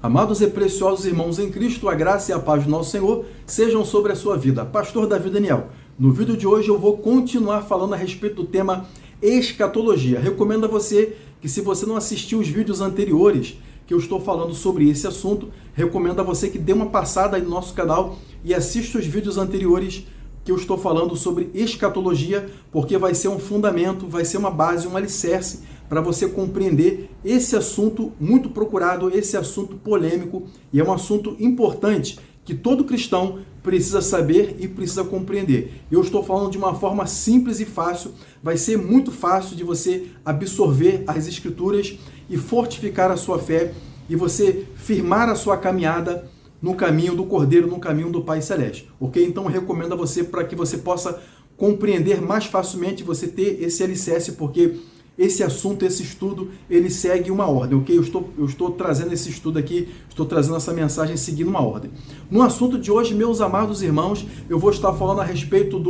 Amados e preciosos irmãos em Cristo, a graça e a paz do nosso Senhor sejam sobre a sua vida. Pastor Davi Daniel. No vídeo de hoje eu vou continuar falando a respeito do tema escatologia. Recomendo a você que, se você não assistiu os vídeos anteriores que eu estou falando sobre esse assunto, recomendo a você que dê uma passada aí no nosso canal e assista os vídeos anteriores que eu estou falando sobre escatologia, porque vai ser um fundamento, vai ser uma base, um alicerce para você compreender esse assunto muito procurado, esse assunto polêmico, e é um assunto importante que todo cristão precisa saber e precisa compreender. Eu estou falando de uma forma simples e fácil, vai ser muito fácil de você absorver as Escrituras e fortificar a sua fé e você firmar a sua caminhada no caminho do Cordeiro, no caminho do Pai Celeste, ok? Então eu recomendo a você para que você possa compreender mais facilmente, você ter esse alicerce, porque esse assunto, esse estudo, ele segue uma ordem, ok? Eu estou trazendo esse estudo aqui, estou trazendo essa mensagem seguindo uma ordem. No assunto de hoje, meus amados irmãos, eu vou estar falando a respeito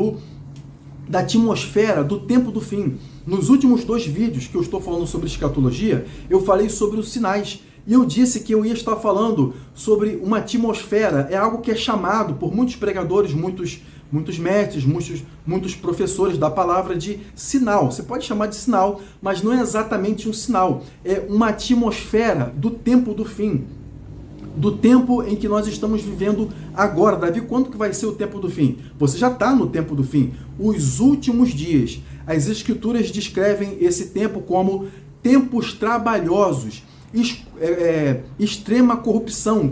da atmosfera do tempo do fim. Nos últimos 2 vídeos que eu estou falando sobre escatologia, eu falei sobre os sinais. E eu disse que eu ia estar falando sobre uma atmosfera, é algo que é chamado por muitos pregadores, muitos mestres, muitos professores da palavra de sinal. Você pode chamar de sinal, mas não é exatamente um sinal. É uma atmosfera do tempo do fim, do tempo em que nós estamos vivendo agora. Davi, quando que vai ser o tempo do fim? Você já está no tempo do fim. Os últimos dias. As Escrituras descrevem esse tempo como tempos trabalhosos, extrema corrupção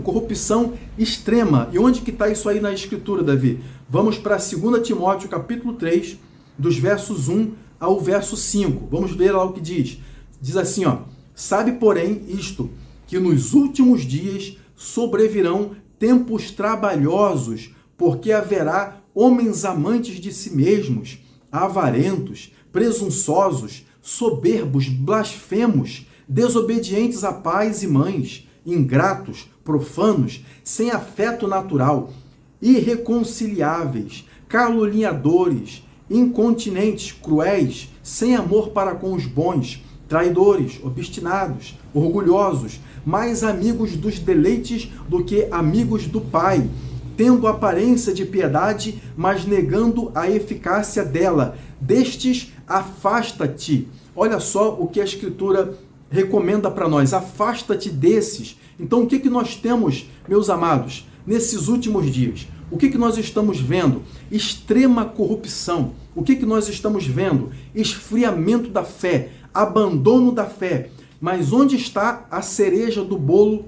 extrema. E onde que está isso aí na Escritura, Davi? Vamos para 2 Timóteo, capítulo 3, dos versos 1 ao verso 5. Vamos ver lá o que diz. Diz assim, ó: sabe, porém, isto, que nos últimos dias sobrevirão tempos trabalhosos, porque haverá homens amantes de si mesmos, avarentos, presunçosos, soberbos, blasfemos, desobedientes a pais e mães, ingratos, profanos, sem afeto natural, irreconciliáveis, caluniadores, incontinentes, cruéis, sem amor para com os bons, traidores, obstinados, orgulhosos, mais amigos dos deleites do que amigos do Pai, tendo aparência de piedade, mas negando a eficácia dela. Destes, afasta-te. Olha só o que a Escritura recomenda para nós: afasta-te desses. Então o que nós temos, meus amados, nesses últimos dias? O que nós estamos vendo? Extrema corrupção. O que nós estamos vendo? Esfriamento da fé, abandono da fé. Mas onde está a cereja do bolo,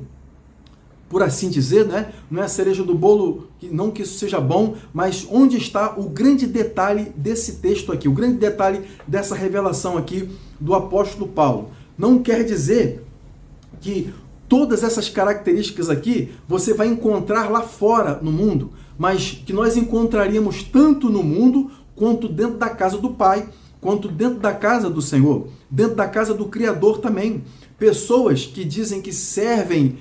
por assim dizer, né? Não é a cereja do bolo, não que isso seja bom, mas onde está o grande detalhe desse texto aqui, o grande detalhe dessa revelação aqui do apóstolo Paulo? Não quer dizer que todas essas características aqui você vai encontrar lá fora no mundo, mas que nós encontraríamos tanto no mundo quanto dentro da casa do Pai, quanto dentro da casa do Senhor, dentro da casa do Criador também. Pessoas que dizem que servem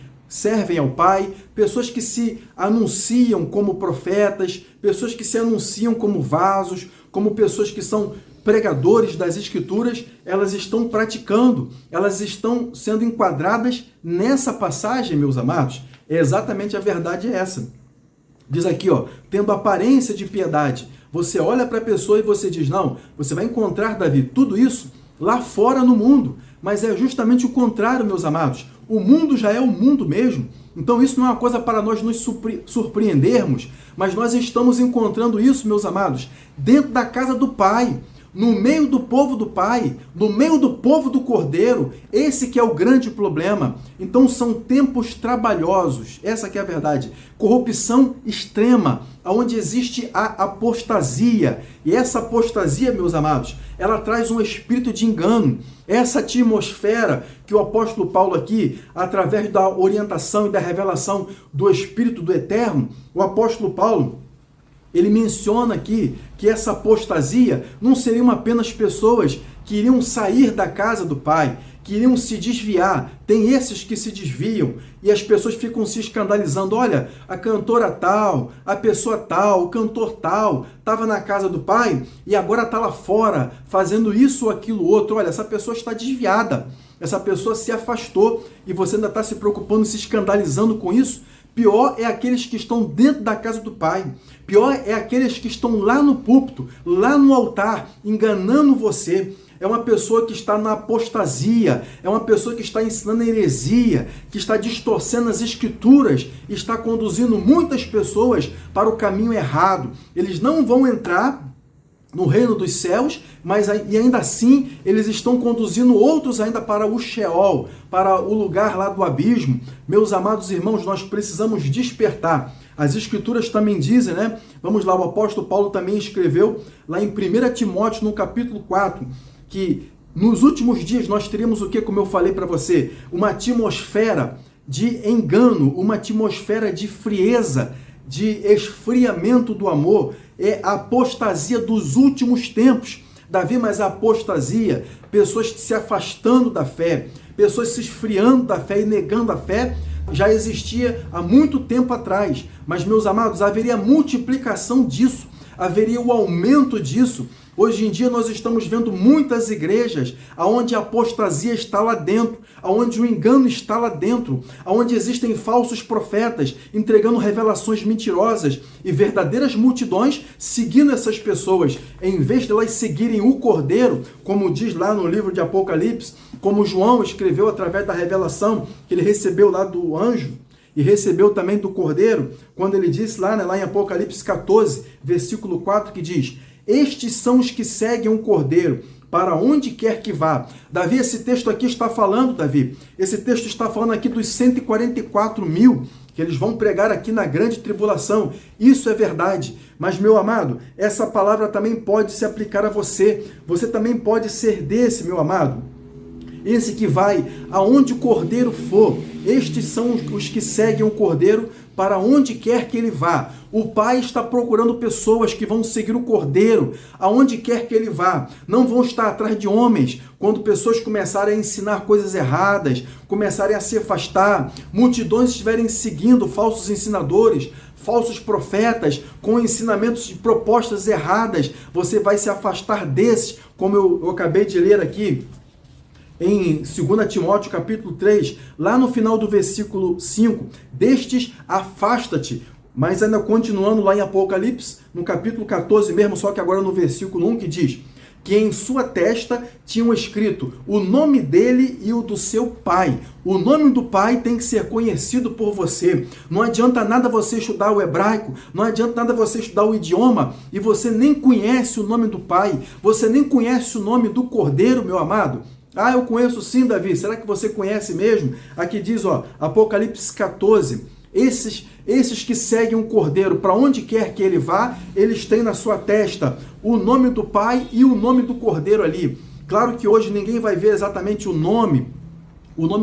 ao Pai, pessoas que se anunciam como profetas, pessoas que se anunciam como vasos, como pessoas que são pregadores das Escrituras, elas estão praticando, elas estão sendo enquadradas nessa passagem, meus amados. É exatamente, a verdade é essa. Diz aqui, ó, tendo aparência de piedade. Você olha para a pessoa e você diz, não, você vai encontrar, Davi, tudo isso lá fora no mundo. Mas é justamente o contrário, meus amados. O mundo já é o mundo mesmo. Então isso não é uma coisa para nós nos surpreendermos, mas nós estamos encontrando isso, meus amados, dentro da casa do Pai, no meio do povo do Pai, no meio do povo do Cordeiro. Esse que é o grande problema. Então são tempos trabalhosos, essa que é a verdade. Corrupção extrema, onde existe a apostasia. E essa apostasia, meus amados, ela traz um espírito de engano. Essa atmosfera que o apóstolo Paulo aqui, através da orientação e da revelação do Espírito do Eterno, o apóstolo Paulo, ele menciona aqui que essa apostasia não seriam apenas pessoas que iriam sair da casa do Pai, que iriam se desviar. Tem esses que se desviam e as pessoas ficam se escandalizando. Olha, a cantora tal, a pessoa tal, o cantor tal, estava na casa do Pai e agora está lá fora fazendo isso ou aquilo outro. Olha, essa pessoa está desviada. essa pessoa se afastou e você ainda está se preocupando, se escandalizando com isso. Pior é aqueles que estão dentro da casa do Pai. Pior é aqueles que estão lá no púlpito, lá no altar, enganando você. É uma pessoa que está na apostasia, é uma pessoa que está ensinando heresia, que está distorcendo as escrituras, está conduzindo muitas pessoas para o caminho errado. Eles não vão entrar no reino dos céus, mas e ainda assim eles estão conduzindo outros ainda para o Sheol, para o lugar lá do abismo. Meus amados irmãos, nós precisamos despertar. As escrituras também dizem, né? Vamos lá, o apóstolo Paulo também escreveu lá em 1 Timóteo, no capítulo 4, que nos últimos dias nós teremos o que, como eu falei para você? Uma atmosfera de engano, uma atmosfera de frieza, de esfriamento do amor. É a apostasia dos últimos tempos. Davi, mas a apostasia, pessoas se afastando da fé, pessoas se esfriando da fé e negando a fé, já existia há muito tempo atrás. Mas, meus amados, haveria multiplicação disso, haveria o aumento disso. Hoje em dia nós estamos vendo muitas igrejas onde a apostasia está lá dentro, onde o engano está lá dentro, onde existem falsos profetas entregando revelações mentirosas e verdadeiras multidões seguindo essas pessoas. Em vez de elas seguirem o Cordeiro, como diz lá no livro de Apocalipse, como João escreveu através da revelação que ele recebeu lá do anjo, e recebeu também do Cordeiro, quando ele disse lá em Apocalipse 14, versículo 4, que diz: estes são os que seguem o Cordeiro, para onde quer que vá. Davi, esse texto aqui está falando, Davi, esse texto está falando aqui dos 144 mil, que eles vão pregar aqui na grande tribulação. Isso é verdade. Mas, meu amado, essa palavra também pode se aplicar a você. Você também pode ser desse, meu amado. Esse que vai aonde o Cordeiro for. Estes são os que seguem o Cordeiro para onde quer que ele vá. O Pai está procurando pessoas que vão seguir o Cordeiro aonde quer que ele vá. Não vão estar atrás de homens quando pessoas começarem a ensinar coisas erradas, começarem a se afastar, multidões estiverem seguindo falsos ensinadores, falsos profetas com ensinamentos de propostas erradas. Você vai se afastar desses, como eu acabei de ler aqui. Em 2 Timóteo capítulo 3, lá no final do versículo 5, destes afasta-te. Mas ainda continuando lá em Apocalipse, no capítulo 14 mesmo, só que agora no versículo 1, que diz que em sua testa tinham escrito o nome dele e o do seu pai. O nome do pai tem que ser conhecido por você. Não adianta nada você estudar o hebraico, não adianta nada você estudar o idioma e você nem conhece o nome do pai, você nem conhece o nome do Cordeiro, meu amado. Ah, eu conheço sim, Davi. Será que você conhece mesmo? Aqui diz, Apocalipse 14. Esses que seguem o Cordeiro, para onde quer que ele vá, eles têm na sua testa o nome do Pai e o nome do Cordeiro ali. Claro que hoje ninguém vai ver exatamente o nome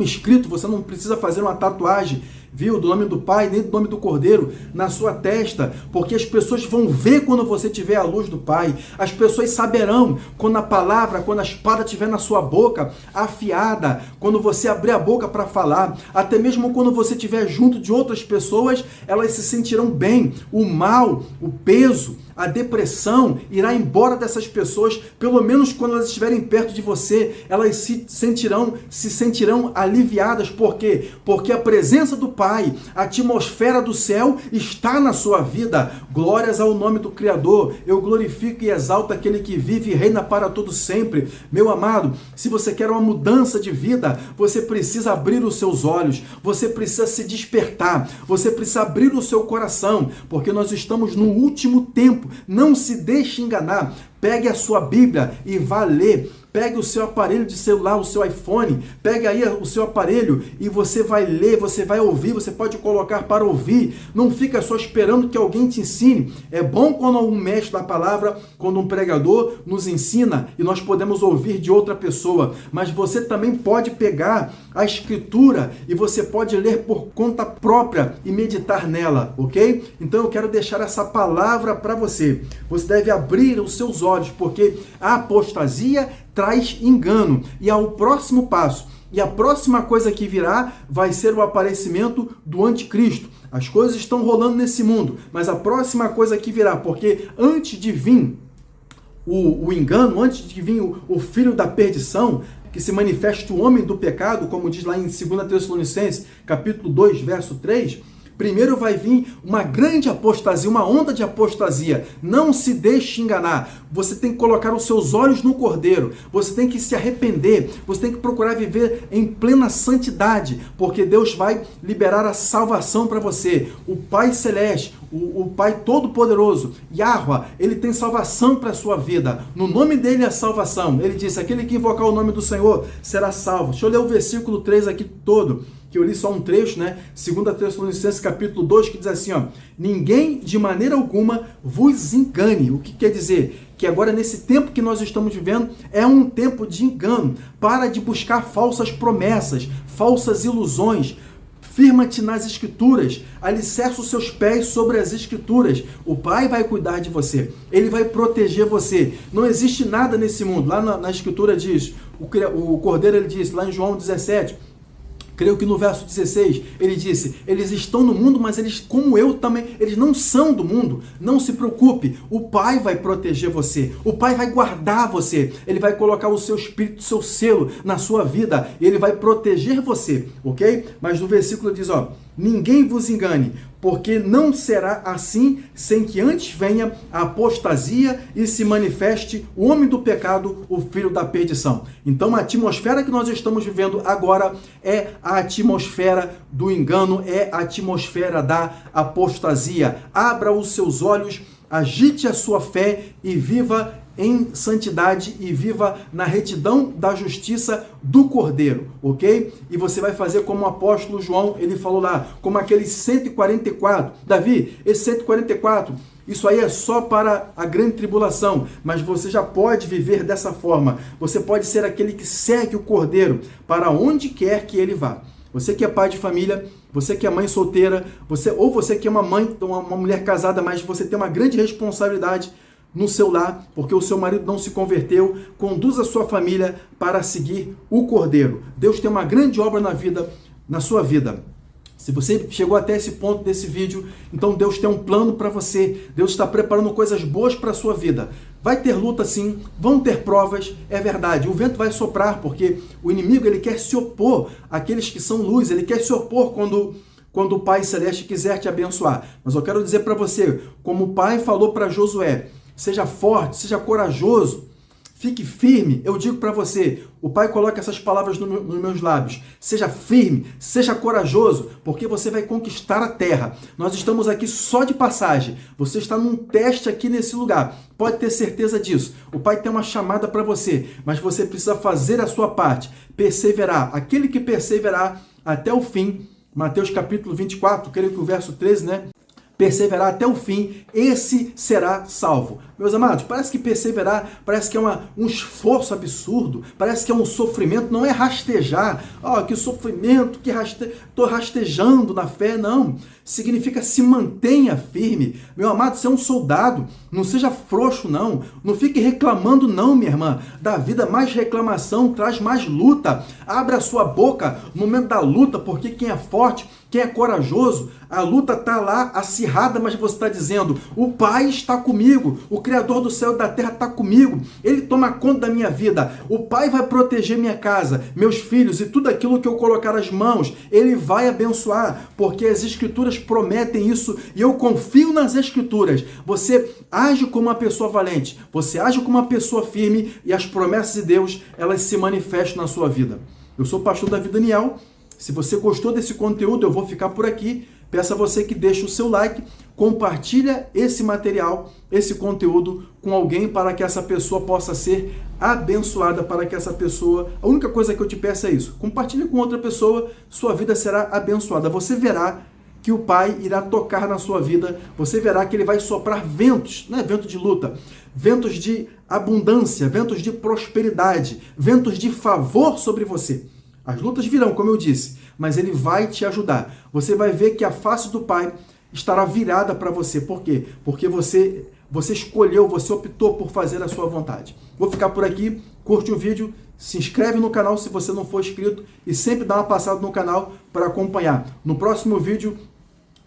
escrito, você não precisa fazer uma tatuagem, viu, do nome do Pai, nem do nome do Cordeiro na sua testa, porque as pessoas vão ver quando você tiver a luz do Pai, as pessoas saberão quando a palavra, quando a espada estiver na sua boca, afiada, quando você abrir a boca para falar, até mesmo quando você estiver junto de outras pessoas, elas se sentirão bem, o mal, o peso, a depressão irá embora dessas pessoas, pelo menos quando elas estiverem perto de você, elas se sentirão aliviadas. Por quê? Porque a presença do Pai, a atmosfera do céu está na sua vida. Glórias ao nome do Criador. Eu glorifico e exalto aquele que vive e reina para todo sempre. Meu amado, se você quer uma mudança de vida, você precisa abrir os seus olhos, você precisa se despertar, você precisa abrir o seu coração, porque nós estamos no último tempo. Não se deixe enganar. Pegue a sua Bíblia e vá ler. Pegue o seu aparelho de celular, o seu iPhone, pegue aí o seu aparelho e você vai ler, você vai ouvir, você pode colocar para ouvir. Não fica só esperando que alguém te ensine. É bom quando um mestre da palavra, quando um pregador nos ensina e nós podemos ouvir de outra pessoa, mas você também pode pegar a escritura e você pode ler por conta própria e meditar nela, ok? Então eu quero deixar essa palavra para você. Você deve abrir os seus olhos, porque a apostasia traz engano. E ao próximo passo, e a próxima coisa que virá vai ser o aparecimento do anticristo. As coisas estão rolando nesse mundo, mas a próxima coisa que virá, porque antes de vir o engano, antes de vir o filho da perdição, que se manifeste o homem do pecado, como diz lá em 2 Tessalonicenses, capítulo 2, verso 3, primeiro vai vir uma grande apostasia, uma onda de apostasia. Não se deixe enganar. Você tem que colocar os seus olhos no Cordeiro. Você tem que se arrepender. Você tem que procurar viver em plena santidade, porque Deus vai liberar a salvação para você. O Pai Celeste, o Pai Todo-Poderoso, Yahweh, Ele tem salvação para a sua vida. No nome dEle é salvação. Ele disse, aquele que invocar o nome do Senhor será salvo. Deixa eu ler o versículo 3 aqui todo, que eu li só um trecho, né? 2 Tessalonicenses capítulo 2, que diz assim, ó, ninguém de maneira alguma vos engane. O que quer dizer? Que agora nesse tempo que nós estamos vivendo é um tempo de engano. Para de buscar falsas promessas, falsas ilusões. Firma-te nas Escrituras, alicerça os seus pés sobre as Escrituras. O Pai vai cuidar de você, Ele vai proteger você. Não existe nada nesse mundo. Lá na Escritura diz, o Cordeiro ele diz, lá em João 17, creio que no verso 16, ele disse, eles estão no mundo, mas eles, como eu também, eles não são do mundo. Não se preocupe, o Pai vai proteger você, o Pai vai guardar você, Ele vai colocar o seu espírito, o seu selo na sua vida, e Ele vai proteger você, ok? Mas no versículo diz, ó, ninguém vos engane, porque não será assim sem que antes venha a apostasia e se manifeste o homem do pecado, o filho da perdição. Então a atmosfera que nós estamos vivendo agora é a atmosfera do engano, é a atmosfera da apostasia. Abra os seus olhos, agite a sua fé e viva em santidade e viva na retidão da justiça do Cordeiro, ok? E você vai fazer como o apóstolo João, ele falou lá, como aqueles 144. Davi, esse 144, isso aí é só para a grande tribulação, mas você já pode viver dessa forma. Você pode ser aquele que segue o Cordeiro para onde quer que ele vá. Você que é pai de família, você que é mãe solteira, você que é uma mãe, uma mulher casada, mas você tem uma grande responsabilidade no seu lar, porque o seu marido não se converteu, conduza a sua família para seguir o Cordeiro. Deus tem uma grande obra na sua vida. Se você chegou até esse ponto desse vídeo, então Deus tem um plano para você. Deus está preparando coisas boas para a sua vida. Vai ter luta sim, vão ter provas, é verdade. O vento vai soprar, porque o inimigo ele quer se opor àqueles que são luz, ele quer se opor quando o Pai Celeste quiser te abençoar. Mas eu quero dizer para você, como o Pai falou para Josué, seja forte, seja corajoso, fique firme. Eu digo para você, o Pai coloca essas palavras nos meus lábios. Seja firme, seja corajoso, porque você vai conquistar a terra. Nós estamos aqui só de passagem. Você está num teste aqui nesse lugar. Pode ter certeza disso. O Pai tem uma chamada para você, mas você precisa fazer a sua parte. Perseverar. Aquele que perseverar até o fim. Mateus capítulo 24, creio que o verso 13, né? Perseverar até o fim, esse será salvo. Meus amados, parece que perseverar, parece que é um esforço absurdo, parece que é um sofrimento, não é rastejar. Que sofrimento, estou rastejando na fé, não. Significa se mantenha firme. Meu amado, você é um soldado, não seja frouxo, não. Não fique reclamando, não, minha irmã. Da vida, mais reclamação traz mais luta. Abra a sua boca no momento da luta, porque quem é forte, quem é corajoso, a luta está lá acirrada, mas você está dizendo, o Pai está comigo, o Criador do céu e da terra está comigo, Ele toma conta da minha vida, o Pai vai proteger minha casa, meus filhos e tudo aquilo que eu colocar as mãos, Ele vai abençoar, porque as Escrituras prometem isso e eu confio nas Escrituras. Você age como uma pessoa valente, você age como uma pessoa firme e as promessas de Deus, elas se manifestam na sua vida. Eu sou o pastor Davi Daniel. Se você gostou desse conteúdo, eu vou ficar por aqui. Peço a você que deixe o seu like, compartilha esse material, esse conteúdo com alguém para que essa pessoa possa ser abençoada, para que essa pessoa... A única coisa que eu te peço é isso. Compartilhe com outra pessoa, sua vida será abençoada. Você verá que o Pai irá tocar na sua vida. Você verá que Ele vai soprar ventos, não é vento de luta, ventos de abundância, ventos de prosperidade, ventos de favor sobre você. As lutas virão, como eu disse, mas Ele vai te ajudar. Você vai ver que a face do Pai estará virada para você. Por quê? Porque você escolheu, você optou por fazer a sua vontade. Vou ficar por aqui, curte o vídeo, se inscreve no canal se você não for inscrito e sempre dá uma passada no canal para acompanhar. No próximo vídeo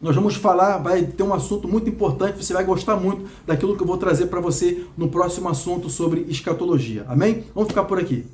nós vamos falar, vai ter um assunto muito importante, você vai gostar muito daquilo que eu vou trazer para você no próximo assunto sobre escatologia. Amém? Vamos ficar por aqui.